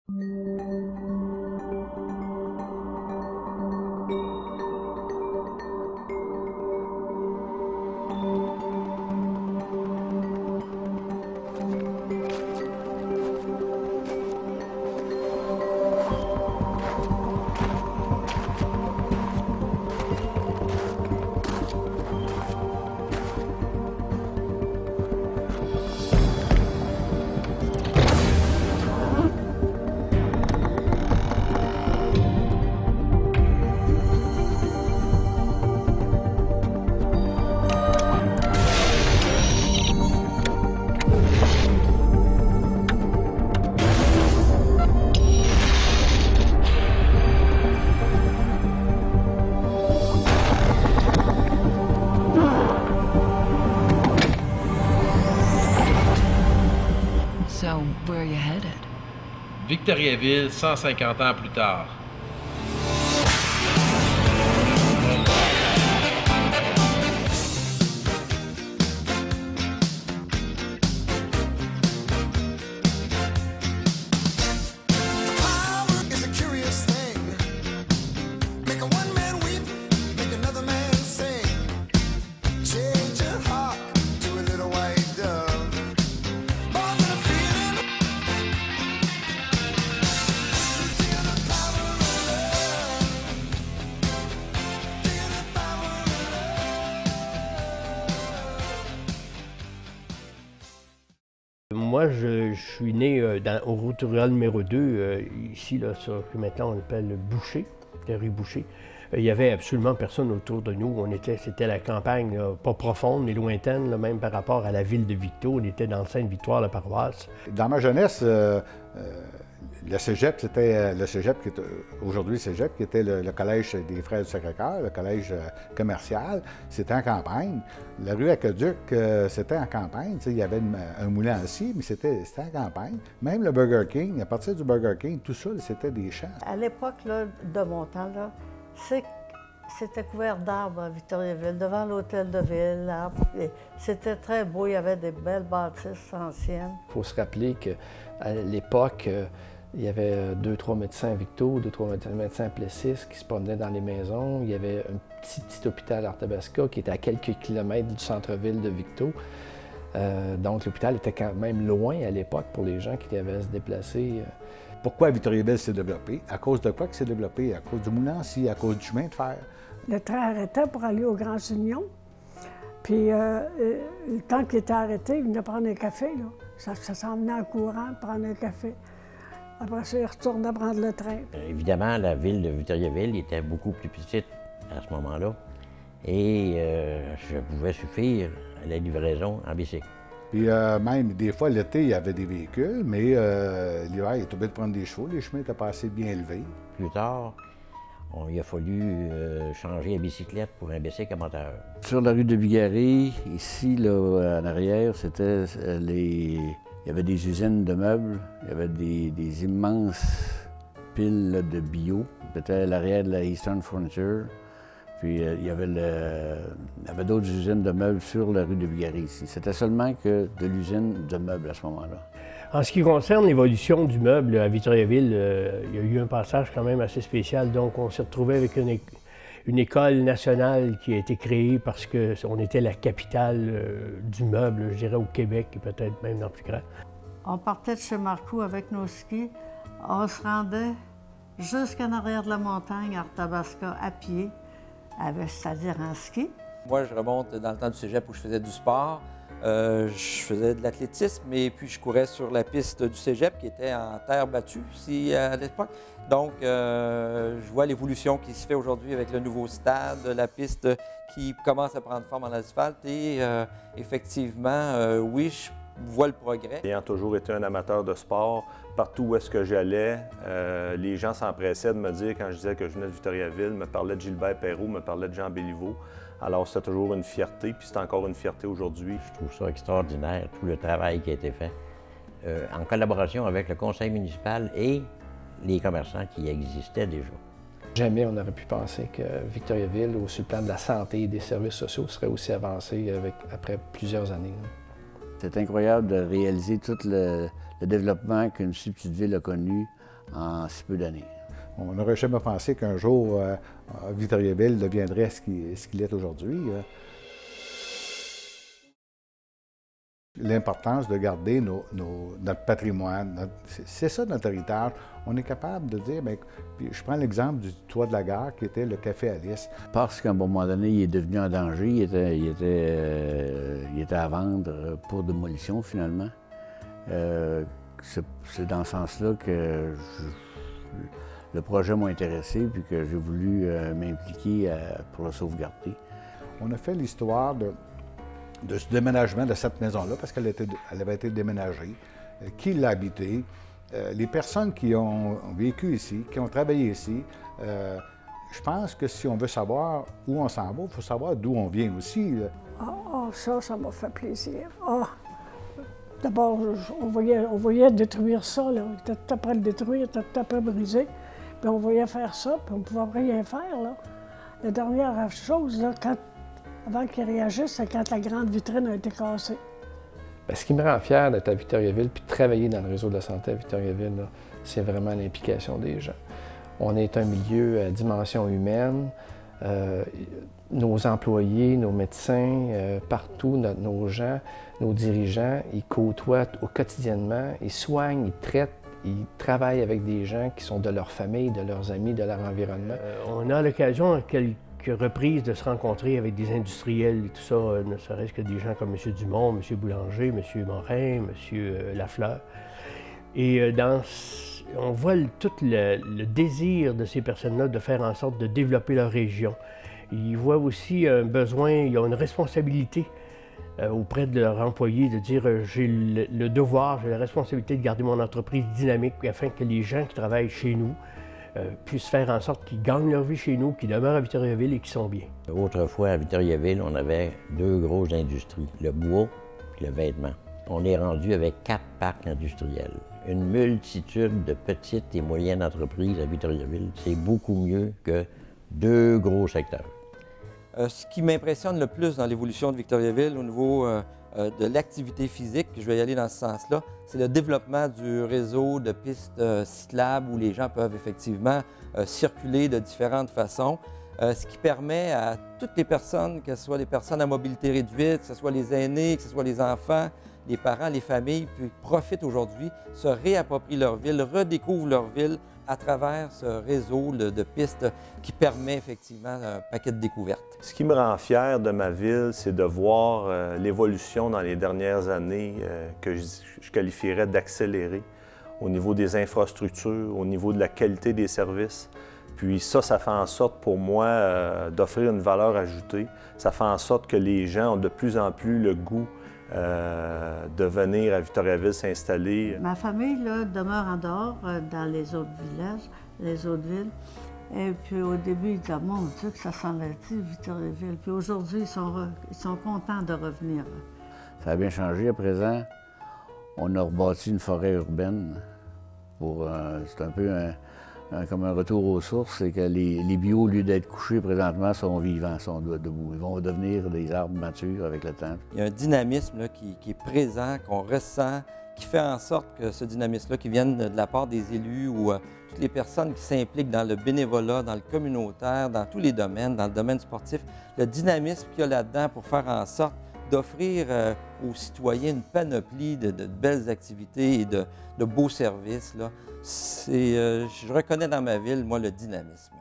So, where are you headed? Victoriaville, 150 ans plus tard. Moi, je suis né au route rurale numéro 2, ici, là, sur ce que maintenant on appelle Boucher, la rue Boucher. Il n'y avait absolument personne autour de nous. C'était la campagne, là, pas profonde, mais lointaine, là, même par rapport à la ville de Victo. On était dans Sainte-Victoire, la paroisse. Dans ma jeunesse, le cégep, c'était le cégep qui est aujourd'hui cégep, qui était le collège des Frères du Sacré-Cœur, le collège commercial. C'était en campagne. La rue Aqueduc, c'était en campagne. Il y avait un moulin aussi, mais c'était en campagne. Même le Burger King, à partir du Burger King, tout ça, c'était des champs. À l'époque de mon temps, c'était couvert d'arbres à Victoriaville, devant l'hôtel de ville. C'était très beau, il y avait des belles bâtisses anciennes. Il faut se rappeler qu'à l'époque, il y avait 2-3 médecins à Victo, 2-3 médecins à Plessis qui se promenaient dans les maisons. Il y avait un petit hôpital à Arthabasca qui était à quelques kilomètres du centre-ville de Victo. Donc l'hôpital était quand même loin à l'époque pour les gens qui avaient à se déplacer. Pourquoi Victoriaville s'est développé? À cause de quoi que s'est développé? À cause du Moulin-Sy, à cause du chemin de fer. Le train arrêtait pour aller aux Grands Unions. Puis le temps qu'il était arrêté, il venait prendre un café. Là. Ça s'en venait en courant, prendre un café. Après ça, il retournait prendre le train. Évidemment, la ville de Victoriaville était beaucoup plus petite à ce moment-là. Et je pouvais suffire à la livraison en bicycle. Puis même, des fois, l'été, il y avait des véhicules, mais l'hiver, il était obligé de prendre des chevaux. Les chemins étaient pas assez bien élevés. Plus tard, il a fallu changer la bicyclette pour un bicycle à moteur. Sur la rue de Bigarré, ici, là, en arrière, c'était il y avait des usines de meubles, il y avait des immenses piles là, de bio. C'était l'arrière de la Eastern Furniture. Puis il y avait d'autres usines de meubles sur la rue de Bigarré ici. C'était seulement que de l'usine de meubles à ce moment-là. En ce qui concerne l'évolution du meuble à Victoriaville, il y a eu un passage quand même assez spécial. Donc on s'est retrouvé avec une école nationale qui a été créée parce qu'on était la capitale du meuble, je dirais, au Québec et peut-être même dans le plus grand. On partait de chez Marcoux avec nos skis. On se rendait jusqu'en arrière de la montagne, à Arthabasca, à pied, c'est-à-dire en ski. Moi, je remonte dans le temps du cégep où je faisais du sport. Je faisais de l'athlétisme et puis je courais sur la piste du cégep qui était en terre battue à l'époque. Donc, je vois l'évolution qui se fait aujourd'hui avec le nouveau stade, la piste qui commence à prendre forme en asphalte et effectivement, oui, je vois le progrès. Ayant toujours été un amateur de sport, partout où est-ce que j'allais, les gens s'empressaient de me dire, quand je disais que je venais de Victoriaville, me parlaient de Gilbert Perrault, me parlaient de Jean Béliveau. Alors, c'était toujours une fierté, puis c'est encore une fierté aujourd'hui. Je trouve ça extraordinaire, tout le travail qui a été fait, en collaboration avec le conseil municipal et les commerçants qui existaient déjà. Jamais on n'aurait pu penser que Victoriaville, sur le plan de la santé et des services sociaux, serait aussi avancé après plusieurs années. C'est incroyable de réaliser tout le développement qu'une si petite ville a connu en si peu d'années. On n'aurait jamais pensé qu'un jour, Victoriaville deviendrait ce qu'il est aujourd'hui. L'importance de garder notre patrimoine, c'est ça notre héritage. On est capable de dire, bien, puis je prends l'exemple du toit de la gare qui était le Café Alice. Parce qu'à un moment donné, il est devenu un danger, il était à vendre pour démolition finalement. C'est dans ce sens-là que le projet m'a intéressé puis que j'ai voulu m'impliquer pour le sauvegarder. On a fait l'histoire de ce déménagement de cette maison-là, parce qu'elle avait été déménagée, qui l'a habitée, les personnes qui ont vécu ici, qui ont travaillé ici. Je pense que si on veut savoir où on s'en va, il faut savoir d'où on vient aussi. Ça m'a fait plaisir. D'abord, on voyait détruire ça, là. On était tout après le détruire, on était tout après briser. Puis on voyait faire ça, puis on ne pouvait rien faire, là. La dernière chose, là, avant qu'ils réagissent, c'est quand la grande vitrine a été cassée. Bien, ce qui me rend fier d'être à Victoriaville puis de travailler dans le réseau de la santé à Victoriaville, c'est vraiment l'implication des gens. On est un milieu à dimension humaine. Nos employés, nos médecins, partout, nos gens, nos dirigeants, ils côtoient quotidiennement, ils soignent, ils traitent, ils travaillent avec des gens qui sont de leur famille, de leurs amis, de leur environnement. On a l'occasion à quelques reprises de se rencontrer avec des industriels et tout ça, ne serait-ce que des gens comme M. Dumont, M. Boulanger, M. Morin, M. Lafleur. Et on voit tout le désir de ces personnes-là de faire en sorte de développer leur région. Ils voient aussi un besoin, ils ont une responsabilité auprès de leurs employés de dire j'ai le devoir, j'ai la responsabilité de garder mon entreprise dynamique afin que les gens qui travaillent chez nous puissent faire en sorte qu'ils gagnent leur vie chez nous, qu'ils demeurent à Victoriaville et qu'ils sont bien. Autrefois, à Victoriaville, on avait 2 grosses industries, le bois et le vêtement. On est rendu avec 4 parcs industriels. Une multitude de petites et moyennes entreprises à Victoriaville, c'est beaucoup mieux que 2 gros secteurs. Ce qui m'impressionne le plus dans l'évolution de Victoriaville au niveau de l'activité physique, je vais y aller dans ce sens-là, c'est le développement du réseau de pistes cyclables où les gens peuvent effectivement circuler de différentes façons, ce qui permet à toutes les personnes, que ce soit les personnes à mobilité réduite, que ce soit les aînés, que ce soit les enfants, les parents, les familles, puis profitent aujourd'hui, se réapproprient leur ville, redécouvrent leur ville à travers ce réseau de pistes qui permet effectivement un paquet de découvertes. Ce qui me rend fier de ma ville, c'est de voir l'évolution dans les dernières années que je qualifierais d'accélérée au niveau des infrastructures, au niveau de la qualité des services. Puis ça fait en sorte pour moi d'offrir une valeur ajoutée. Ça fait en sorte que les gens ont de plus en plus le goût de venir à Victoriaville s'installer. Ma famille là, demeure en dehors, dans les autres villages, les autres villes. Et puis au début, ils disaient, mon Dieu, que ça s'en va-t-il, Victoriaville. Puis aujourd'hui, ils sont contents de revenir. Ça a bien changé à présent. On a rebâti une forêt urbaine. C'est un peu comme un retour aux sources, c'est que les bio, au lieu d'être couchés présentement, sont vivants, sont debout. Ils vont devenir des arbres matures avec le temps. Il y a un dynamisme là, qui est présent, qu'on ressent, qui fait en sorte que ce dynamisme-là, qui vienne de la part des élus ou toutes les personnes qui s'impliquent dans le bénévolat, dans le communautaire, dans tous les domaines, dans le domaine sportif, le dynamisme qu'il y a là-dedans pour faire en sorte d'offrir aux citoyens une panoplie de belles activités et de beaux services. Là. Je reconnais dans ma ville, moi, le dynamisme.